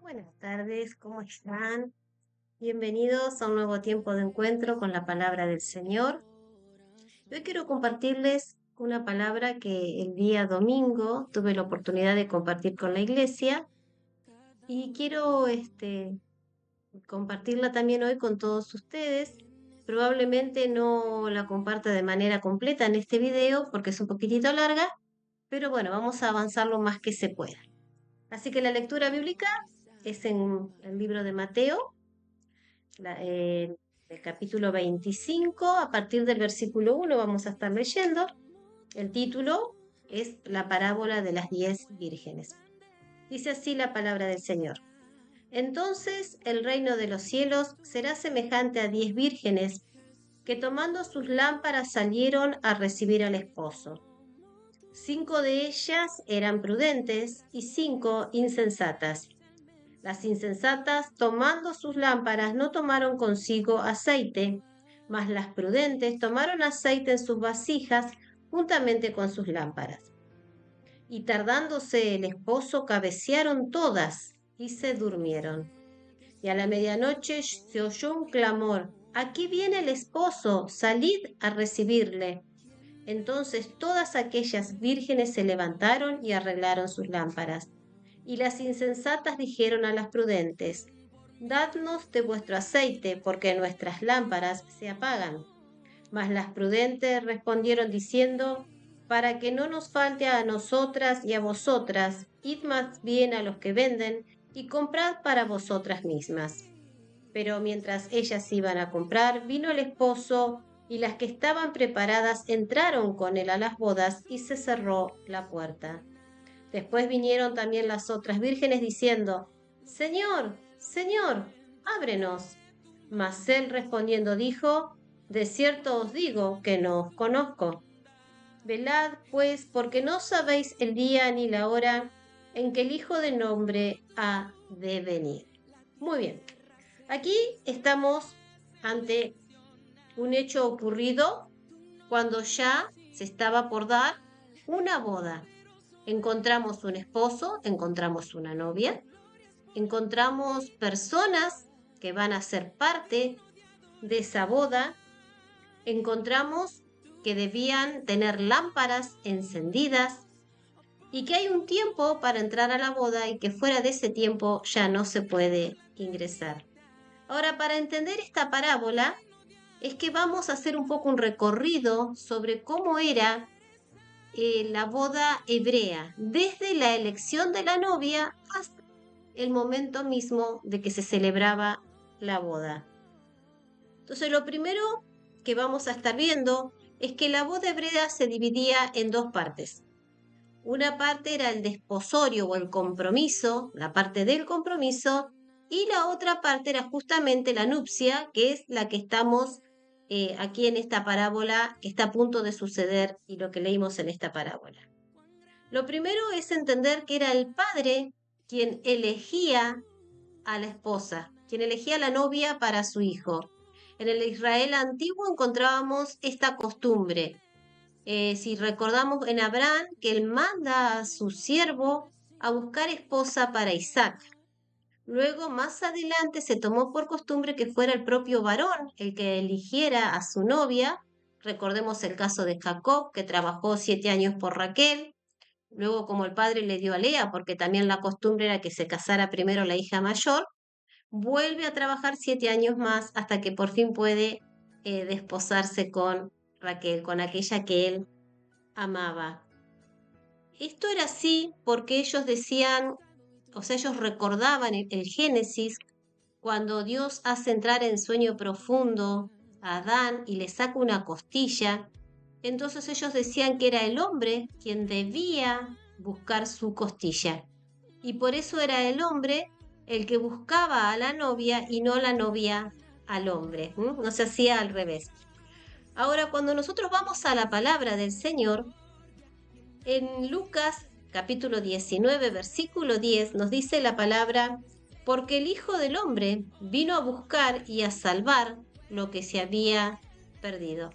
Buenas tardes, ¿cómo están? Bienvenidos a un nuevo tiempo de encuentro con la palabra del Señor. Hoy quiero compartirles una palabra que el día domingo tuve la oportunidad de compartir con la iglesia y quiero compartirla también hoy con todos ustedes. Probablemente no la comparta de manera completa en este video porque es un poquitito larga, pero bueno, vamos a avanzar lo más que se pueda. Así que la lectura bíblica es en el libro de Mateo, el capítulo 25, a partir del versículo 1 vamos a estar leyendo. El título es La parábola de las 10 vírgenes. Dice así la palabra del Señor. Entonces el reino de los cielos será semejante a 10 vírgenes que tomando sus lámparas salieron a recibir al esposo. 5 de ellas eran prudentes y 5 insensatas. Las insensatas, tomando sus lámparas, no tomaron consigo aceite, mas las prudentes tomaron aceite en sus vasijas juntamente con sus lámparas. Y tardándose el esposo, cabecearon todas y se durmieron. Y a la medianoche se oyó un clamor: «Aquí viene el esposo, salid a recibirle». Entonces todas aquellas vírgenes se levantaron y arreglaron sus lámparas. Y las insensatas dijeron a las prudentes: «Dadnos de vuestro aceite, porque nuestras lámparas se apagan». Mas las prudentes respondieron diciendo: «Para que no nos falte a nosotras y a vosotras, id más bien a los que venden y comprad para vosotras mismas». Pero mientras ellas iban a comprar, vino el esposo, y las que estaban preparadas entraron con él a las bodas, y se cerró la puerta. Después vinieron también las otras vírgenes diciendo: «Señor, Señor, ábrenos». Mas él respondiendo dijo: «De cierto os digo que no os conozco. Velad, pues, porque no sabéis el día ni la hora en que el Hijo del Hombre ha de venir». Muy bien, aquí estamos ante un hecho ocurrido cuando ya se estaba por dar una boda. Encontramos un esposo, encontramos una novia, encontramos personas que van a ser parte de esa boda, encontramos que debían tener lámparas encendidas y que hay un tiempo para entrar a la boda y que fuera de ese tiempo ya no se puede ingresar. Ahora, para entender esta parábola, es que vamos a hacer un poco un recorrido sobre cómo era la boda hebrea, desde la elección de la novia hasta el momento mismo de que se celebraba la boda. Entonces, lo primero que vamos a estar viendo es que la boda hebrea se dividía en dos partes. Una parte era el desposorio o el compromiso, la parte del compromiso, y la otra parte era justamente la nupcia, que es la que estamos aquí en esta parábola, que está a punto de suceder y lo que leímos en esta parábola. Lo primero es entender que era el padre quien elegía a la esposa, quien elegía a la novia para su hijo. En el Israel antiguo encontrábamos esta costumbre. Si recordamos en Abraham, que él manda a su siervo a buscar esposa para Isaac. Luego, más adelante, se tomó por costumbre que fuera el propio varón el que eligiera a su novia. Recordemos el caso de Jacob, que trabajó 7 años por Raquel. Luego, como el padre le dio a Lea, porque también la costumbre era que se casara primero la hija mayor, vuelve a trabajar 7 años más hasta que por fin puede desposarse con Raquel, con aquella que él amaba. Esto era así porque ellos decían, o sea, ellos recordaban el Génesis, cuando Dios hace entrar en sueño profundo a Adán y le saca una costilla. Entonces ellos decían que era el hombre quien debía buscar su costilla. Y por eso era el hombre el que buscaba a la novia y no la novia al hombre. No se hacía al revés. Ahora, cuando nosotros vamos a la palabra del Señor, en Lucas capítulo 19, versículo 10, nos dice la palabra: «Porque el Hijo del Hombre vino a buscar y a salvar lo que se había perdido».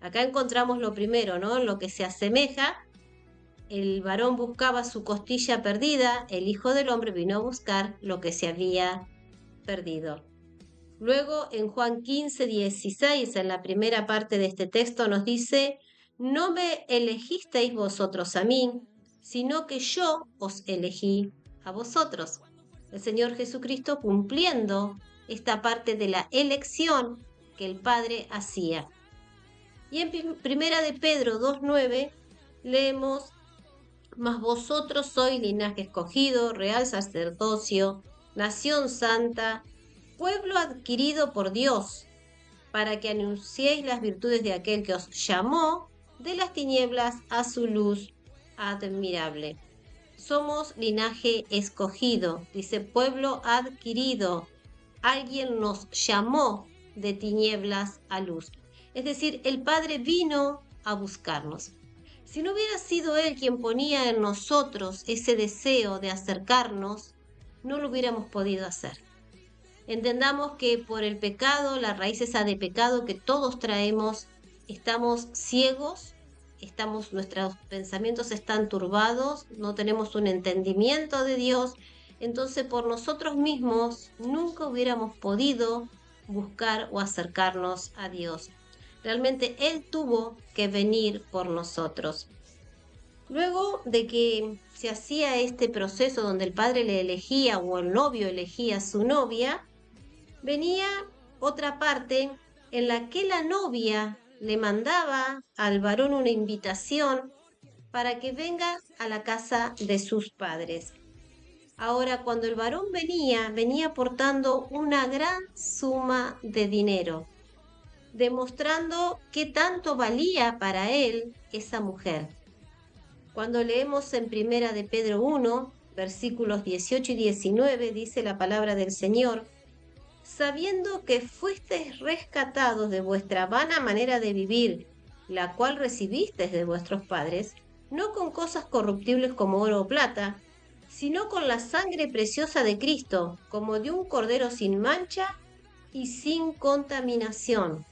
Acá encontramos lo primero, ¿no? Lo que se asemeja el varón buscaba su costilla perdida, el Hijo del Hombre vino a buscar lo que se había perdido. Luego en Juan 15:16, en la primera parte de este texto, nos dice: no me elegisteis vosotros a mí, sino que yo os elegí a vosotros. El Señor Jesucristo cumpliendo esta parte de la elección que el Padre hacía. Y en primera de Pedro 2:9 leemos: mas vosotros sois linaje escogido, real sacerdocio, nación santa, pueblo adquirido por Dios, para que anunciéis las virtudes de aquel que os llamó de las tinieblas a su luz admirable. Somos linaje escogido, dice pueblo adquirido. Alguien nos llamó de tinieblas a luz. Es decir, el Padre vino a buscarnos. Si no hubiera sido Él quien ponía en nosotros ese deseo de acercarnos, no lo hubiéramos podido hacer. Entendamos que por el pecado, la raíz esa de pecado que todos traemos, estamos ciegos, nuestros pensamientos están turbados, no tenemos un entendimiento de Dios, entonces por nosotros mismos nunca hubiéramos podido buscar o acercarnos a Dios. Realmente Él tuvo que venir por nosotros. Luego de que se hacía este proceso donde el padre le elegía o el novio elegía a su novia, venía otra parte en la que la novia le mandaba al varón una invitación para que venga a la casa de sus padres. Ahora, cuando el varón venía portando una gran suma de dinero, demostrando qué tanto valía para él esa mujer. Cuando leemos en primera de Pedro 1, versículos 18 y 19, dice la palabra del Señor: sabiendo que fuisteis rescatados de vuestra vana manera de vivir, la cual recibisteis de vuestros padres, no con cosas corruptibles como oro o plata, sino con la sangre preciosa de Cristo, como de un cordero sin mancha y sin contaminación.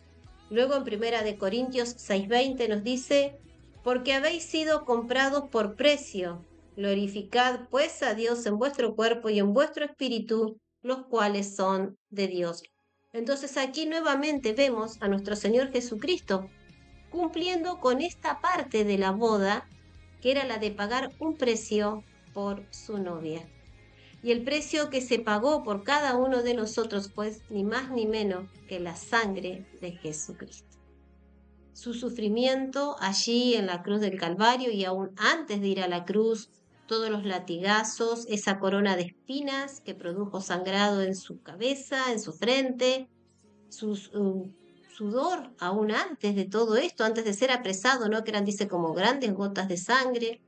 Luego en primera de Corintios 6:20 nos dice: porque habéis sido comprados por precio, glorificad pues a Dios en vuestro cuerpo y en vuestro espíritu, los cuales son de Dios. Entonces aquí nuevamente vemos a nuestro Señor Jesucristo cumpliendo con esta parte de la boda, que era la de pagar un precio por su novia. Y el precio que se pagó por cada uno de nosotros fue ni más ni menos que la sangre de Jesucristo. Su sufrimiento allí en la cruz del Calvario, y aún antes de ir a la cruz, todos los latigazos, esa corona de espinas que produjo sangrado en su cabeza, en su frente, su sudor aún antes de todo esto, antes de ser apresado, ¿no? Que eran, dice, como grandes gotas de sangre.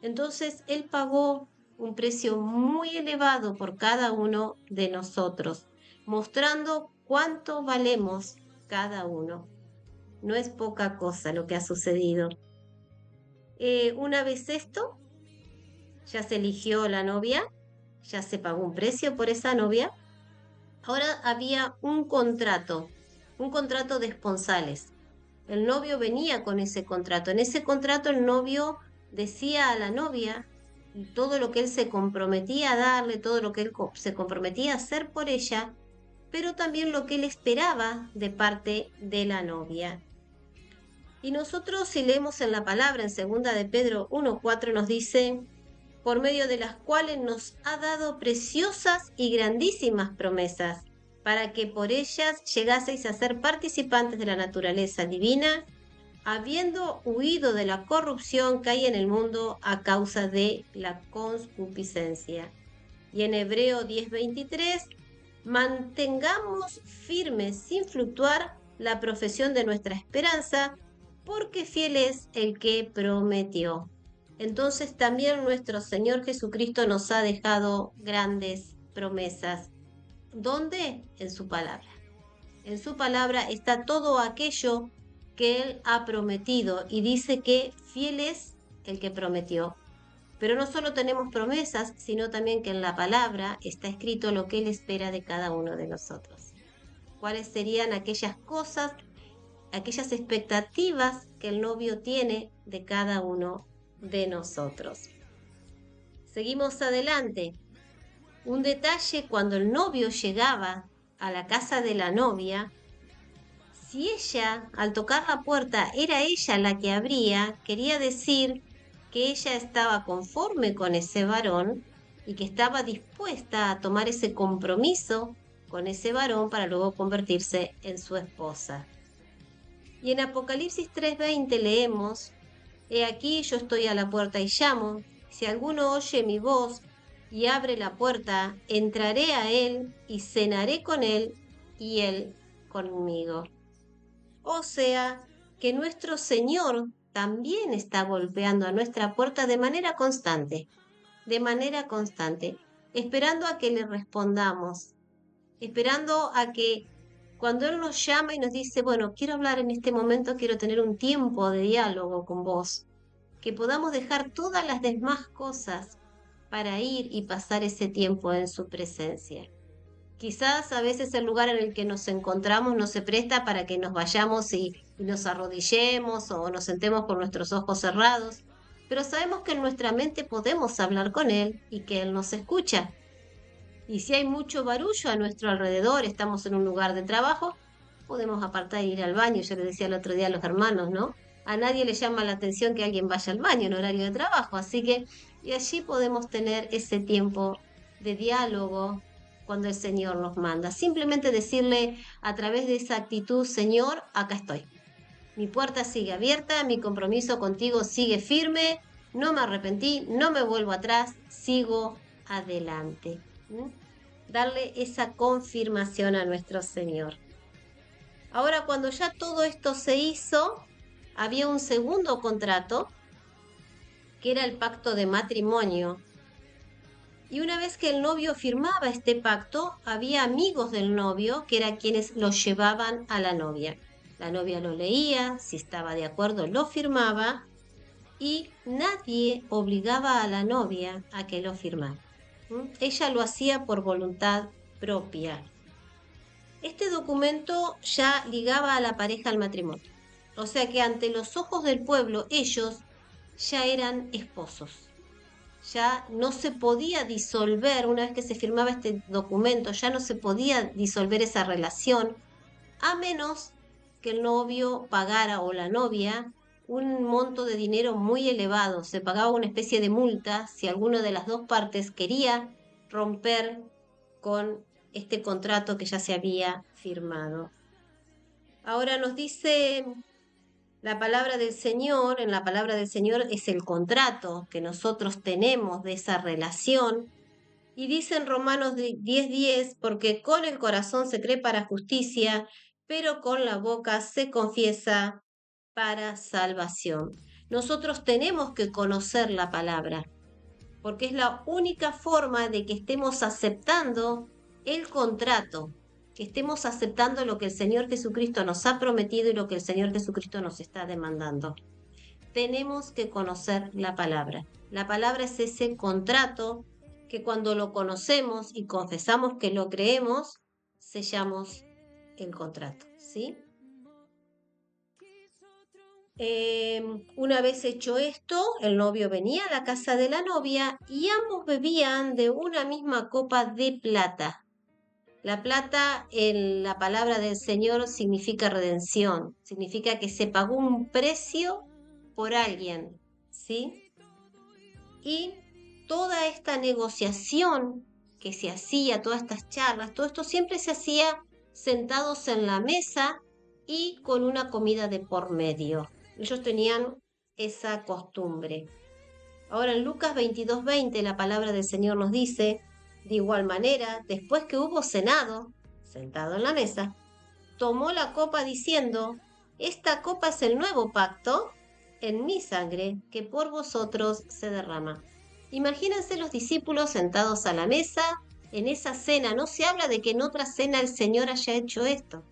Entonces Él pagó un precio muy elevado por cada uno de nosotros, mostrando cuánto valemos cada uno. No es poca cosa lo que ha sucedido. Una vez esto, ya se eligió la novia, ya se pagó un precio por esa novia. Ahora había un contrato de esponsales. El novio venía con ese contrato. En ese contrato el novio decía a la novia todo lo que él se comprometía a darle, todo lo que él se comprometía a hacer por ella, pero también lo que él esperaba de parte de la novia. Y nosotros, si leemos en la palabra, en 2 de Pedro 1:4 nos dice: por medio de las cuales nos ha dado preciosas y grandísimas promesas, para que por ellas llegaseis a ser participantes de la naturaleza divina, habiendo huido de la corrupción que hay en el mundo a causa de la concupiscencia. Y en Hebreo 10:23, mantengamos firmes sin fluctuar la profesión de nuestra esperanza, porque fiel es el que prometió. Entonces también nuestro Señor Jesucristo nos ha dejado grandes promesas. ¿Dónde? En su palabra. En su palabra está todo aquello que Él ha prometido, y dice que fiel es el que prometió. Pero no solo tenemos promesas, sino también que en la palabra está escrito lo que Él espera de cada uno de nosotros. ¿Cuáles serían aquellas cosas, aquellas expectativas que el novio tiene de cada uno de nosotros. Seguimos adelante. Un detalle: cuando el novio llegaba a la casa de la novia, si ella, al tocar la puerta, era ella la que abría, quería decir que ella estaba conforme con ese varón y que estaba dispuesta a tomar ese compromiso con ese varón para luego convertirse en su esposa. Y en Apocalipsis 3:20 leemos: He aquí, yo estoy a la puerta y llamo. Si alguno oye mi voz y abre la puerta, entraré a él y cenaré con él y él conmigo. O sea, que nuestro Señor también está golpeando a nuestra puerta de manera constante, esperando a que le respondamos, esperando a que cuando Él nos llama y nos dice, bueno, quiero hablar en este momento, quiero tener un tiempo de diálogo con vos, que podamos dejar todas las demás cosas para ir y pasar ese tiempo en su presencia. Quizás a veces el lugar en el que nos encontramos no se presta para que nos vayamos y nos arrodillemos o nos sentemos con nuestros ojos cerrados, pero sabemos que en nuestra mente podemos hablar con Él y que Él nos escucha. Y si hay mucho barullo a nuestro alrededor, estamos en un lugar de trabajo, podemos apartar e ir al baño. Yo le decía el otro día a los hermanos, ¿no? A nadie le llama la atención que alguien vaya al baño en horario de trabajo, así que y allí podemos tener ese tiempo de diálogo cuando el Señor nos manda. Simplemente decirle a través de esa actitud: Señor, acá estoy. Mi puerta sigue abierta, mi compromiso contigo sigue firme, no me arrepentí, no me vuelvo atrás, sigo adelante. Darle esa confirmación a nuestro Señor. Ahora, cuando ya todo esto se hizo, había un segundo contrato, que era el pacto de matrimonio. Y una vez que el novio firmaba este pacto, había amigos del novio que eran quienes lo llevaban a la novia. La novia lo leía, si estaba de acuerdo lo firmaba, y nadie obligaba a la novia a que lo firmara. Ella lo hacía por voluntad propia. Este documento ya ligaba a la pareja al matrimonio. O sea que ante los ojos del pueblo ellos ya eran esposos. Ya no se podía disolver, una vez que se firmaba este documento, ya no se podía disolver esa relación, a menos que el novio pagara, o la novia, un monto de dinero muy elevado. Se pagaba una especie de multa si alguna de las dos partes quería romper con este contrato que ya se había firmado. Ahora nos dice la palabra del Señor, en la palabra del Señor es el contrato que nosotros tenemos de esa relación. Y dice en Romanos 10:10, porque con el corazón se cree para justicia, pero con la boca se confiesa para salvación. Nosotros tenemos que conocer la palabra, porque es la única forma de que estemos aceptando el contrato, que estemos aceptando lo que el Señor Jesucristo nos ha prometido y lo que el Señor Jesucristo nos está demandando. Tenemos que conocer la palabra. La palabra es ese contrato que cuando lo conocemos y confesamos que lo creemos, sellamos el contrato, ¿sí? Una vez hecho esto, el novio venía a la casa de la novia y ambos bebían de una misma copa de plata. La plata en la palabra del Señor significa redención, significa que se pagó un precio por alguien, ¿sí? Y toda esta negociación que se hacía, todas estas charlas, todo esto siempre se hacía sentados en la mesa y con una comida de por medio. Ellos tenían esa costumbre. Ahora en Lucas 22:20 la palabra del Señor nos dice: de igual manera, después que hubo cenado, sentado en la mesa, tomó la copa diciendo: esta copa es el nuevo pacto en mi sangre que por vosotros se derrama. Imagínense los discípulos sentados a la mesa en esa cena. No se habla de que en otra cena el Señor haya hecho esto.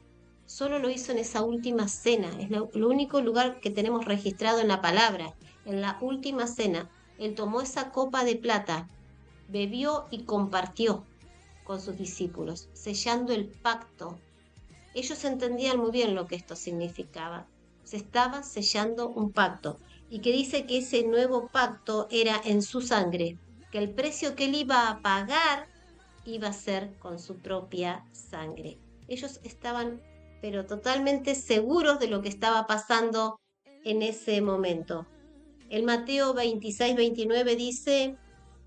Solo lo hizo en esa última cena. Es el único lugar que tenemos registrado en la palabra. En la última cena, Él tomó esa copa de plata, bebió y compartió con sus discípulos, sellando el pacto. Ellos entendían muy bien lo que esto significaba. Se estaba sellando un pacto. y que dice que ese nuevo pacto era en su sangre, que el precio que él iba a pagar iba a ser con su propia sangre. Ellos estaban pero totalmente seguros de lo que estaba pasando en ese momento. El Mateo 26-29 dice: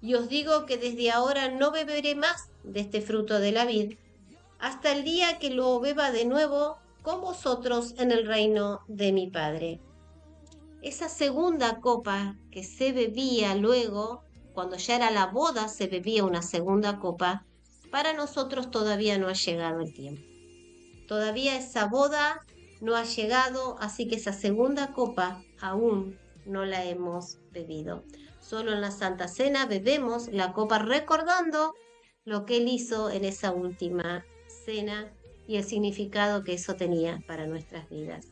y os digo que desde ahora no beberé más de este fruto de la vid, hasta el día que lo beba de nuevo con vosotros en el reino de mi Padre. Esa segunda copa que se bebía luego, cuando ya era la boda, se bebía una segunda copa. Para nosotros todavía no ha llegado el tiempo. Todavía esa boda no ha llegado, así que esa segunda copa aún no la hemos bebido. Solo en la Santa Cena bebemos la copa recordando lo que Él hizo en esa última cena y el significado que eso tenía para nuestras vidas.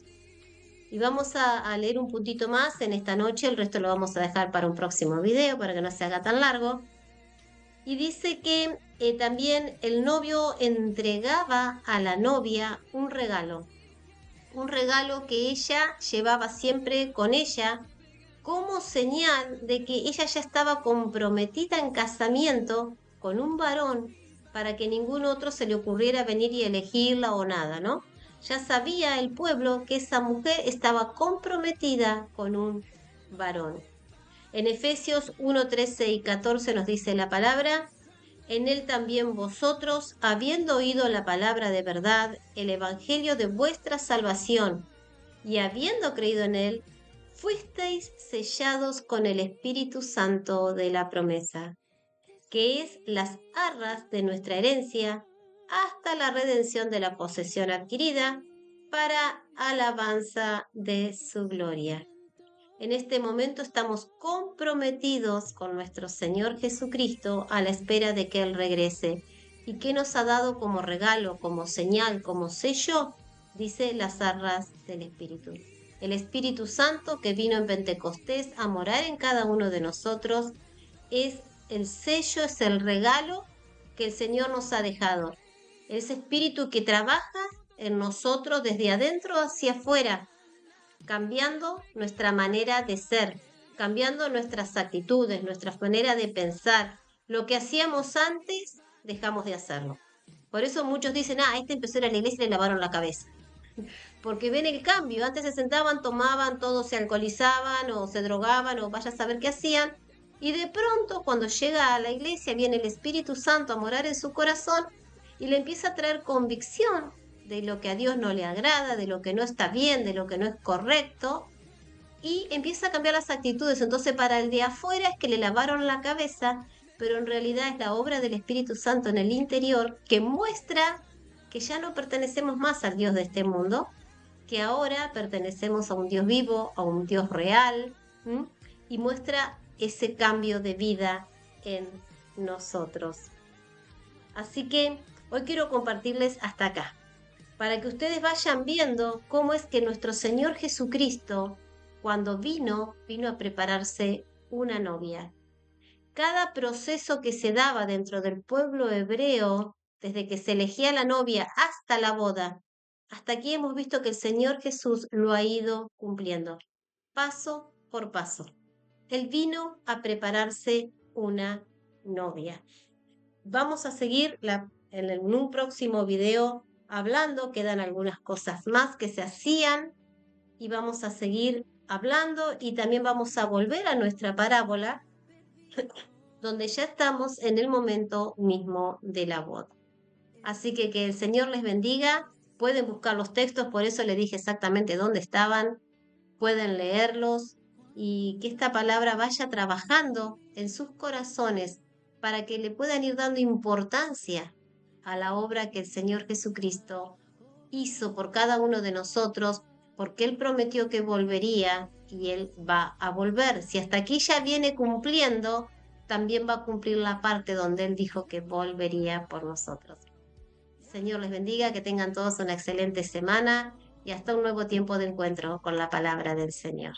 Y vamos a leer un puntito más en esta noche, el resto lo vamos a dejar para un próximo video para que no se haga tan largo. Y dice que también el novio entregaba a la novia un regalo que ella llevaba siempre con ella como señal de que ella ya estaba comprometida en casamiento con un varón para que ningún otro se le ocurriera venir y elegirla o nada, ¿no? Ya sabía el pueblo que esa mujer estaba comprometida con un varón. En Efesios 1, 13 y 14 nos dice la palabra: en él también vosotros, habiendo oído la palabra de verdad, el evangelio de vuestra salvación, y habiendo creído en él, fuisteis sellados con el Espíritu Santo de la promesa, que es las arras de nuestra herencia, hasta la redención de la posesión adquirida, para alabanza de su gloria. En este momento estamos comprometidos con nuestro Señor Jesucristo a la espera de que Él regrese. ¿Y qué nos ha dado como regalo, como señal, como sello? Dice las arras del Espíritu. El Espíritu Santo que vino en Pentecostés a morar en cada uno de nosotros es el sello, es el regalo que el Señor nos ha dejado. Ese Espíritu que trabaja en nosotros desde adentro hacia afuera, cambiando nuestra manera de ser, cambiando nuestras actitudes, nuestra manera de pensar. Lo que hacíamos antes, dejamos de hacerlo. Por eso muchos dicen, este empezó a ir a la iglesia y le lavaron la cabeza. Porque ven el cambio. Antes se sentaban, tomaban, todos se alcoholizaban o se drogaban o vaya a saber qué hacían. Y de pronto, cuando llega a la iglesia, viene el Espíritu Santo a morar en su corazón y le empieza a traer convicción de lo que a Dios no le agrada, de lo que no está bien, de lo que no es correcto, y empieza a cambiar las actitudes. Entonces para el de afuera es que le lavaron la cabeza, pero en realidad es la obra del Espíritu Santo en el interior que muestra que ya no pertenecemos más al Dios de este mundo, que ahora pertenecemos a un Dios vivo, a un Dios real, y muestra ese cambio de vida en nosotros. Así que hoy quiero compartirles hasta acá, para que ustedes vayan viendo cómo es que nuestro Señor Jesucristo, cuando vino a prepararse una novia. Cada proceso que se daba dentro del pueblo hebreo, desde que se elegía la novia hasta la boda, hasta aquí hemos visto que el Señor Jesús lo ha ido cumpliendo, paso por paso. Él vino a prepararse una novia. Vamos a seguir en un próximo video hablando, quedan algunas cosas más que se hacían y vamos a seguir hablando y también vamos a volver a nuestra parábola donde ya estamos en el momento mismo de la boda. Así que el Señor les bendiga. Pueden buscar los textos, por eso les dije exactamente dónde estaban, pueden leerlos y que esta palabra vaya trabajando en sus corazones para que le puedan ir dando importancia a la obra que el Señor Jesucristo hizo por cada uno de nosotros, porque Él prometió que volvería y Él va a volver. Si hasta aquí ya viene cumpliendo, también va a cumplir la parte donde Él dijo que volvería por nosotros. Señor les bendiga, que tengan todos una excelente semana y hasta un nuevo tiempo de encuentro con la palabra del Señor.